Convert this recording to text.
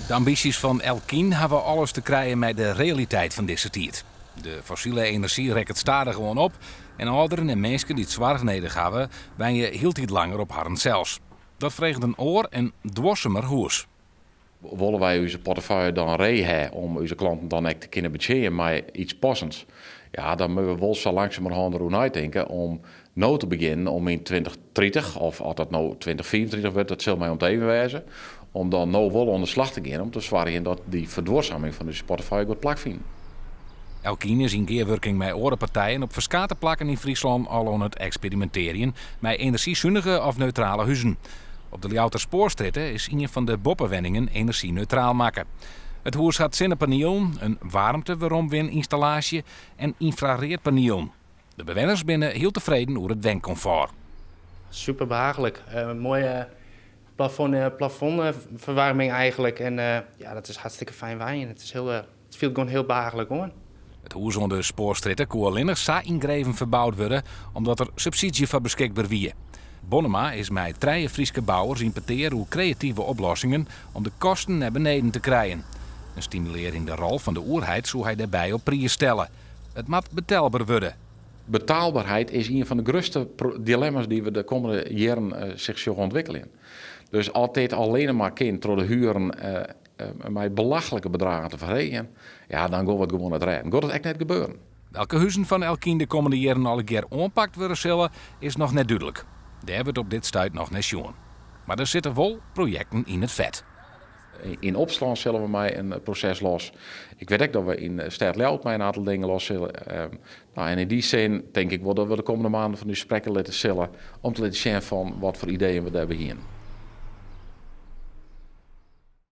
De ambities van Elkien hebben alles te krijgen met de realiteit van deze tijd. De fossiele energie rekt stadig gewoon op en ouderen en mensen die het zwaar nodig hebben, ben je heel iets langer op harren zelfs. Dat vreegt een oor en dwarsemer hoes. Willen wij onze portefeuille dan hebben om onze klanten dan echt te kunnen betjenen met iets passends? Ja, dan moeten we wel zo langzamerhand erover nadenken om nou te beginnen om in 2030 of als dat nou 2034 wordt, dat zal mij om te even wijzen, om dan nou wel aan de slag te gaan om te zorgen dat die verdwarzaming van onze portefeuille goed plak vindt. Elkien is in gearworking met andere partijen op verschillende plekken in Friesland al aan het experimenteren met energiezuinige of neutrale huizen. Op de Ljouter Spoorstritten is een van de boppenwenningen energie-neutraal maken. Het huis had zonnepanelen, een warmte-weeromwin-installatie en infraroodpanelen. De bewoners zijn heel tevreden over het wekcomfort. Super behagelijk. Mooie plafondverwarming eigenlijk. En ja, dat is hartstikke fijn wijn. Het voelt gewoon heel behagelijk hoor. Het huis aan de Spoorstritten kon alleen nog zo ingreven verbouwd worden omdat er subsidie voor beschikbaar was. Bonnema is met 3 Friese bouwers in peteer hoe creatieve oplossingen om de kosten naar beneden te krijgen. Een stimulerende rol van de oerheid zou hij daarbij op prijs stellen. Het moet betaalbaar worden. Betaalbaarheid is een van de grootste dilemma's die we de komende jaren zich zullen ontwikkelen. Dus altijd alleen maar kind door de huren met belachelijke bedragen te verregen, ja, dan gaat het gewoon het rijden. Gaat het echt net gebeuren. Welke huizen van Elkien de komende jaren al een keer aanpakt worden zullen, is nog net duidelijk. Daar hebben we het op dit stuit nog net zien. Maar er zitten wel projecten in het vet. In Opsland zullen we mij een proces los. Ik weet ook dat we in Stad Ljouwert mij een aantal dingen los zullen. En in die zin denk ik wel dat we de komende maanden van nu gesprekken laten zullen om te laten zien van wat voor ideeën we daar hebben hier.